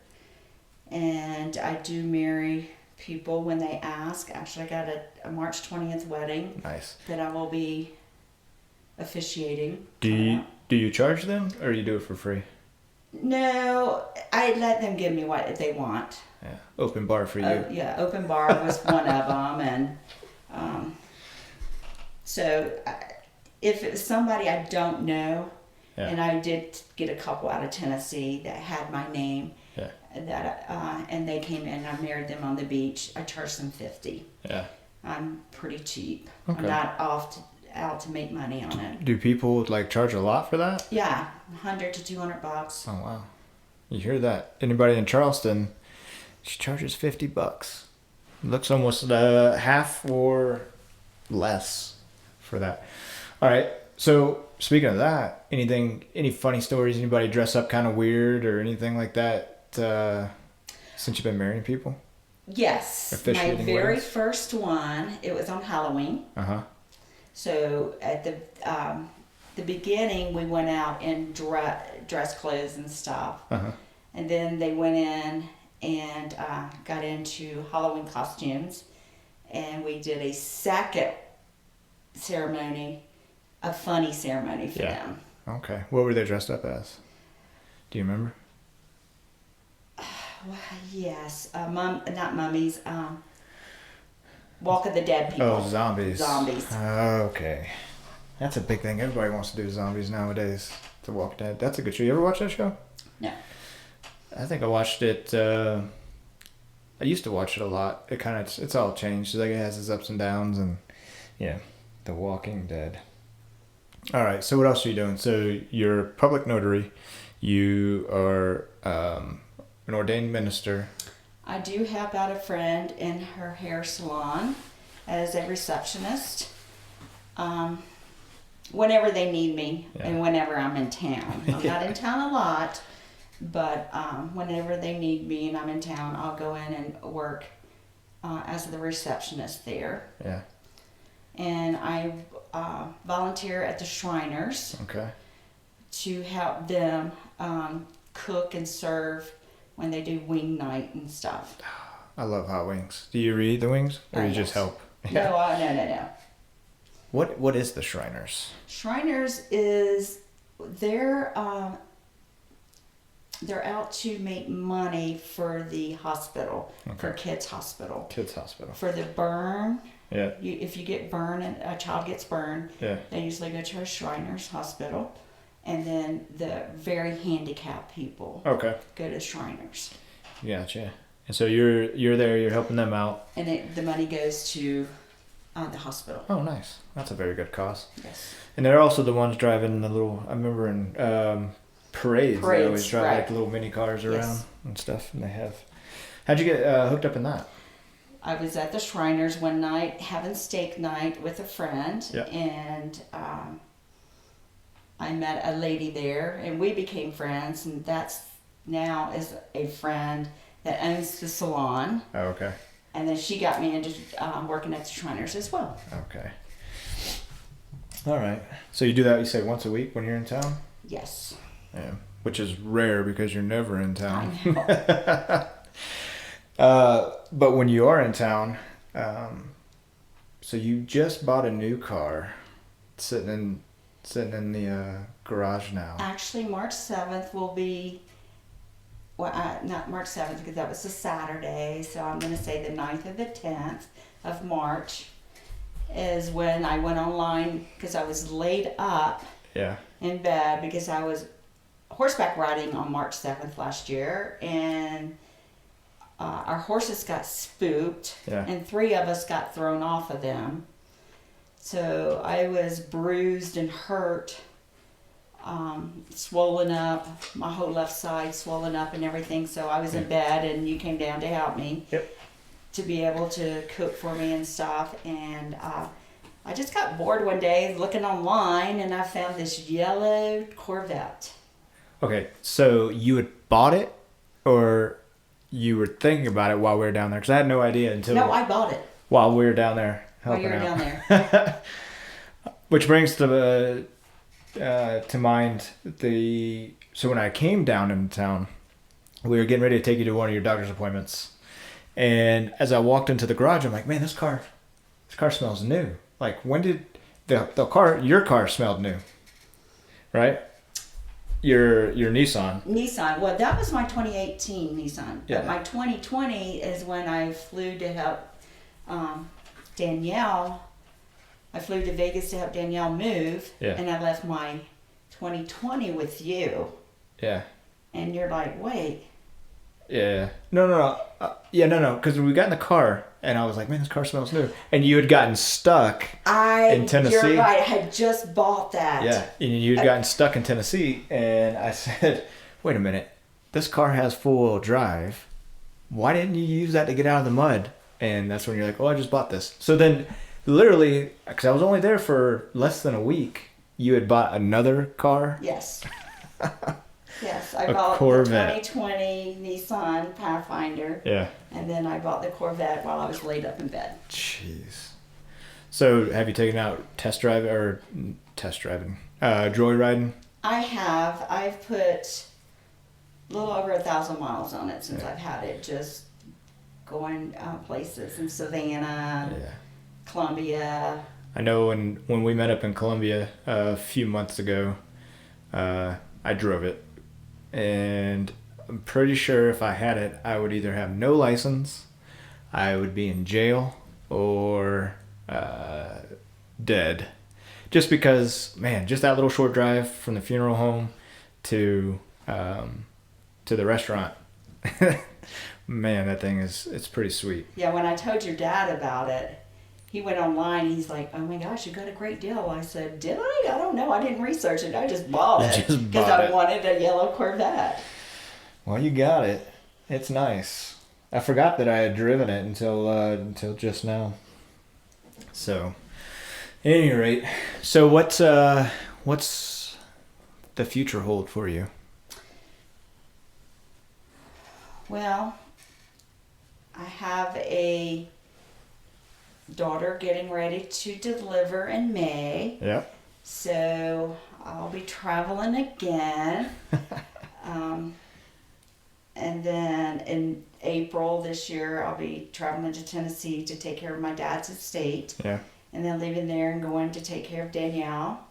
and I do marry people when they ask. Actually, I got a March 20th wedding Nice. that I will be officiating. Do you charge them or you do it for free? No, I let them give me what they want. Yeah. Open bar for you. Yeah, open bar was one of them, and if it was somebody I don't know, Yeah. and I did get a couple out of Tennessee that had my name, Yeah. and they came in, and I married them on the beach. I charged them $50. Yeah. I'm pretty cheap. Okay. I'm not out to make money on it. Do people like charge a lot for that? Yeah, $100 to $200. Oh wow. You hear that? Anybody in Charleston, she charges $50. Looks almost half or less for that. All right. So speaking of that, any funny stories? Anybody dress up kind of weird or anything like that since you've been marrying people? Yes, my Officiating very weddings? first one. It was on Halloween. Uh huh. So at the beginning, we went out in dress clothes and stuff, Uh huh. and then they went in and got into Halloween costumes, and we did a second ceremony, a funny ceremony for them. Okay. What were they dressed up as? Do you remember? Well, yes, not mummies. Walk of the Dead people. Oh, zombies. Zombies. Okay. That's a big thing. Everybody wants to do zombies nowadays. To Walk Dead. That's a good show. You ever watch that show? No. I think I watched it. I used to watch it a lot. It's all changed. Like it has its ups and downs, and The Walking Dead. All right. So what else are you doing? So you're a public notary. You are an ordained minister. I do help out a friend in her hair salon as a receptionist. Whenever they need me and whenever I'm in town. I'm not in town a lot, but whenever they need me and I'm in town, I'll go in and work as the receptionist there. Yeah. And I volunteer at the Shriners to help them cook and serve when they do wing night and stuff. I love hot wings. Do you read the wings, or you just help? No, no. What is the Shriners? Shriners is they're out to make money for the hospital, for Kids Hospital. Kids Hospital. For the burn. Yeah. If you get burned and a child gets burned, they usually go to a Shriners Hospital. And then the very handicapped people go to Shriners. Gotcha. And so you're there, you're helping them out. And the money goes to the hospital. Oh, nice. That's a very good cause. Yes. And they're also the ones driving the little, I remember in parades they always drive like the little mini cars around and stuff. And they have. How'd you get hooked up in that? I was at the Shriners one night having steak night with a friend. And I met a lady there, and we became friends, and that's now is a friend that owns the salon. Oh, okay. And then she got me into working at the Shriners as well. Okay. All right. So you do that, you say, once a week when you're in town? Yes. Yeah. Which is rare because you're never in town. I know. But when you are in town, so you just bought a new car sitting in the garage now. Actually, March 7th will be, not March 7th because that was a Saturday, so I'm going to say the 9th or the 10th of March is when I went online because I was laid up in bed because I was horseback riding on March 7th last year, and our horses got spooked, and 3 of us got thrown off of them. So I was bruised and hurt, swollen up, my whole left side swollen up and everything. So I was in bed, and you came down to help me to be able to cook for me and stuff. And I just got bored one day looking online, and I found this yellow Corvette. Okay, so you had bought it, or you were thinking about it while we were down there? Because I had no idea until... No, I bought it. While we were down there. While you were down there. Which brings to mind so when I came down into town, we were getting ready to take you to one of your doctor's appointments, and as I walked into the garage, I'm like, man, this car smells new. Like, when did your car smelled new, right? Your Nissan. Well, that was my 2018 Nissan. But my 2020 is when I flew to help Danielle. I flew to Vegas to help Danielle move, and I left my 2020 with you. Yeah. And you're like, wait. Yeah. No. No. Because we got in the car, and I was like, man, this car smells new. And you had gotten stuck in Tennessee. You're right. I had just bought that. Yeah. And you had gotten stuck in Tennessee, and I said, wait a minute. This car has four-wheel drive. Why didn't you use that to get out of the mud? And that's when you're like, oh, I just bought this. So then, literally, because I was only there for less than a week, you had bought another car? Yes. Yes, I bought Corvette. The 2020 Nissan Pathfinder. Yeah. And then I bought the Corvette while I was laid up in bed. Jeez. So have you taken out joyriding? I have. I've put a little over 1,000 miles on it since I've had it, just going places in Savannah, Columbia. I know when we met up in Columbia a few months ago, I drove it, and I'm pretty sure if I had it, I would either have no license, I would be in jail, or dead. Just because, man, just that little short drive from the funeral home to the restaurant. Man, that thing it's pretty sweet. Yeah, when I told your dad about it, he went online. He's like, "Oh my gosh, you got a great deal." I said, "Did I? I don't know. I didn't research it. I just bought it because I wanted a yellow Corvette." Well, you got it. It's nice. I forgot that I had driven it until just now. So, at any rate, so what's the future hold for you? Well, I have a daughter getting ready to deliver in May. Yep. So I'll be traveling again. And then in April this year, I'll be traveling to Tennessee to take care of my dad's estate. Yeah. And then leaving there and going to take care of Danielle.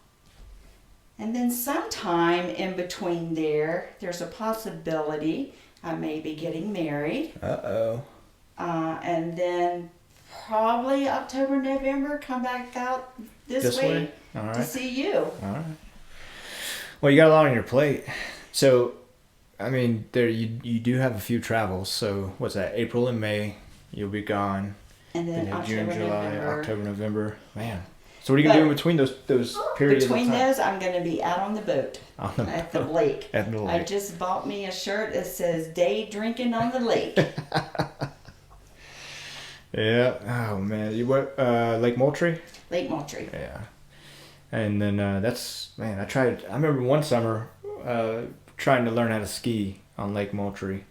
And then sometime in between there's a possibility I may be getting married. Uh-oh. And then probably October, November, come back out this way All right. to see you. All right. Well, you got a lot on your plate. So, I mean, you do have a few travels. So, what's that? April and May, you'll be gone. And then October, June, July, November. October, November. Man. So what are you going to do in between those periods of time? Between those, I'm going to be out on the boat at the lake. At the lake. I just bought me a shirt that says "Day Drinking on the Lake." Yeah. Oh man. You what? Lake Moultrie. Lake Moultrie. Yeah. And then I remember one summer trying to learn how to ski on Lake Moultrie.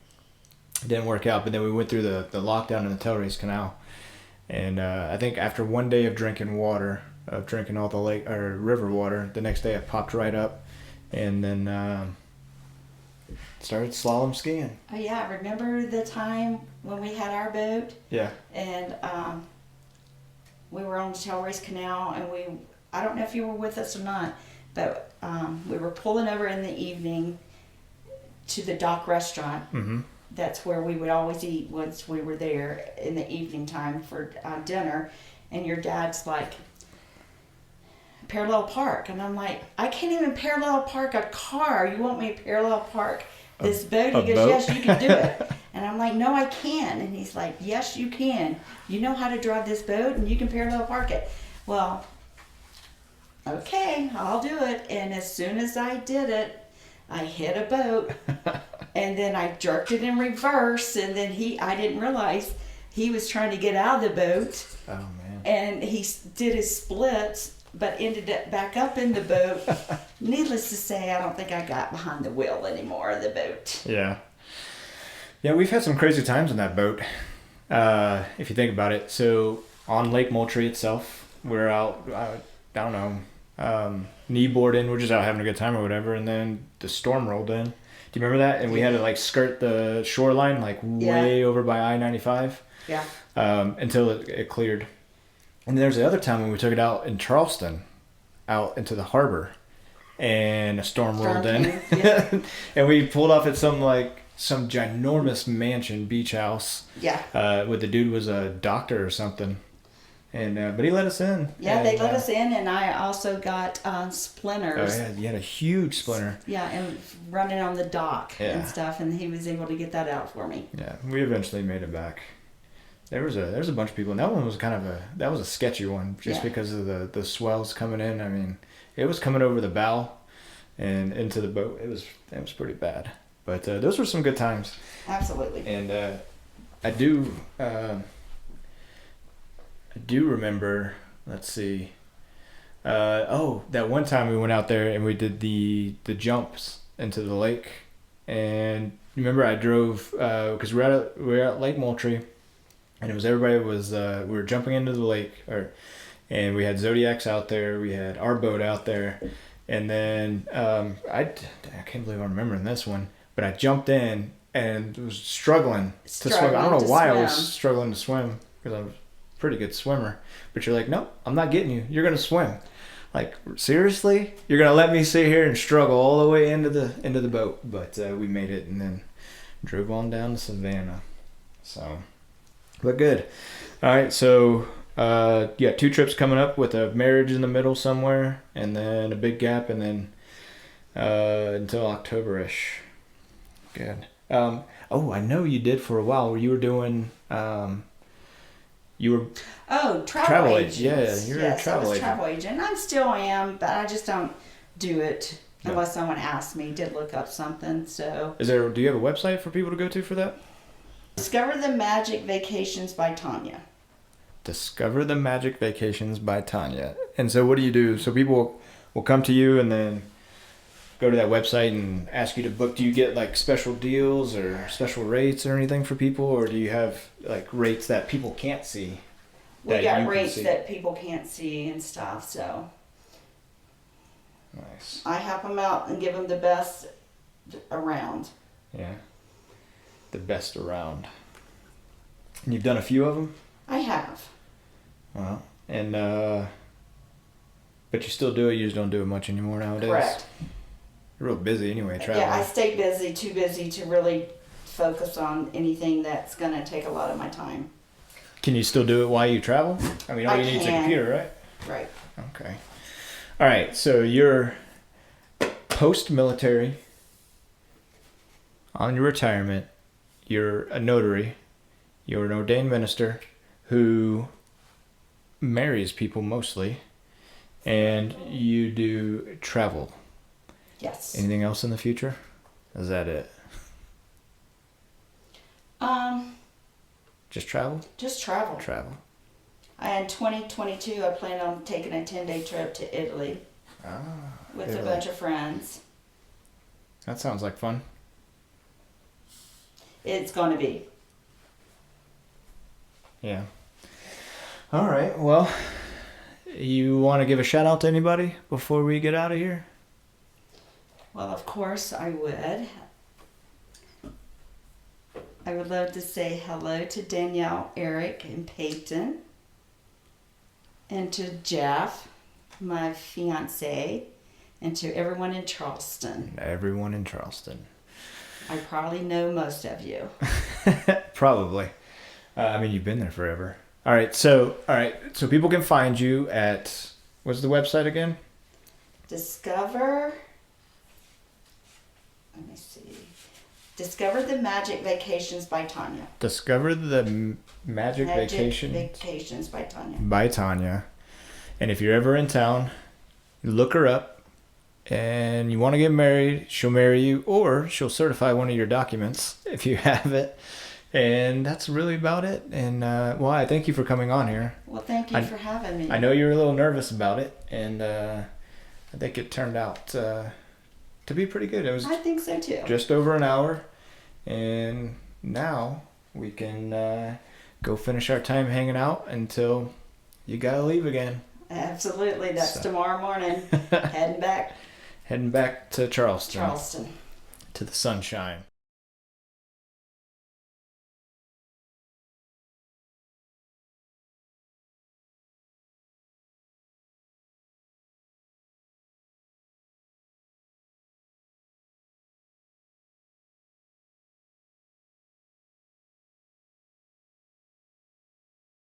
It didn't work out, but then we went through the lockdown in the Telrace Canal, and I think after one day of drinking all the lake or river water, the next day I popped right up, and then started slalom skiing. Oh yeah, remember the time when we had our boat? Yeah. And we were on the Telrace Canal, and I don't know if you were with us or not, but we were pulling over in the evening to the Dock Restaurant. Mm-hmm. That's where we would always eat once we were there in the evening time for dinner. And your dad's like, "Parallel park." And I'm like, "I can't even parallel park a car. You want me to parallel park this boat?" He goes, "Yes, you can do it." And I'm like, "No, I can." And he's like, "Yes, you can. You know how to drive this boat and you can parallel park it." Well, okay, I'll do it. And as soon as I did it, I hit a boat. And then I jerked it in reverse, and then I didn't realize he was trying to get out of the boat. Oh, man. And he did his splits, but ended up back up in the boat. Needless to say, I don't think I got behind the wheel anymore of the boat. Yeah. Yeah, we've had some crazy times on that boat, if you think about it. So, on Lake Moultrie itself, we're out, I don't know, knee boarding, we're just out having a good time or whatever, and then the storm rolled in. Do you remember that? And we had to skirt the shoreline way over by I-95. Yeah. Until it cleared. And then there's the other time when we took it out in Charleston, out into the harbor, and a storm rolled in. Yeah. And we pulled off at some ginormous mansion beach house. Yeah. Where the dude was a doctor or something. And but he let us in. Yeah, they let us in, and I also got splinters. Oh yeah, you had a huge splinter. Yeah, and running on the dock Yeah. and stuff, and he was able to get that out for me. Yeah, we eventually made it back. There was a bunch of people, and that one was that was a sketchy one, just because of the swells coming in. I mean, it was coming over the bow and into the boat. It was pretty bad, but those were some good times. Absolutely. And I do remember. Let's see. That one time we went out there and we did the jumps into the lake, and remember I drove because we were at Lake Moultrie. And we were jumping into the lake, and we had Zodiacs out there, we had our boat out there, and then I can't believe I'm remembering this one, but I jumped in and was struggling to swim. I don't know why I was struggling to swim because pretty good swimmer. But you're like, nope, I'm not getting you. You're going to swim. Like, seriously? You're going to let me sit here and struggle all the way into the boat? But we made it and then drove on down to Savannah. So, but good. All right, so you got 2 trips coming up with a marriage in the middle somewhere, and then a big gap, and then until October-ish. Good. Oh, I know you did for a while where you were doing, you were... Oh, travel agents. Yeah, you're a travel agent. Travel agent. I still am, but I just don't do it unless someone asks me. Did look up something, so... Do you have a website for people to go to for that? Discover the Magic Vacations by Tonya. Discover the Magic Vacations by Tonya. And so what do you do? So people will come to you and then go to that website and ask you to book. Do you get like special deals or special rates or anything for people, or do you have like rates that people can't see? We got rates that people can't see and stuff, so nice. I help them out and give them the best around. Yeah, the best around. And you've done a few of them? I have. Well, and but you still do it. You just don't do it much anymore nowadays. Correct. You're real busy anyway, traveling. Yeah, I stay busy, too busy to really focus on anything that's going to take a lot of my time. Can you still do it while you travel? I mean, all you need is a computer, right? Right. Okay. All right, so you're post-military, on your retirement, you're a notary, you're an ordained minister who marries people mostly, and you do travel. Yes. Anything else in the future? Is that it? Just travel? Just travel. Travel. In 2022, I plan on taking a 10-day trip to Italy with a bunch of friends. That sounds like fun. It's going to be. Yeah. All right. Well, you want to give a shout out to anybody before we get out of here? Well, of course I would. I would love to say hello to Danielle, Eric, and Peyton. And to Jeff, my fiance, and to everyone in Charleston. Everyone in Charleston. I probably know most of you. Probably. I mean, you've been there forever. All right, so people can find you at, what's the website again? Discover the Magic Vacations by Tonya. Discover the Magic Vacations by Tonya. By Tonya. And if you're ever in town, look her up. And you want to get married, she'll marry you, or she'll certify one of your documents if you have it. And that's really about it. And well, I thank you for coming on here. Well, thank you for having me. I know you were a little nervous about it, and I think it turned out to be pretty good. I think so too. Just over an hour, and now we can go finish our time hanging out until you gotta leave again. Absolutely, that's tomorrow morning. Heading back to Charleston. Charleston. To the sunshine.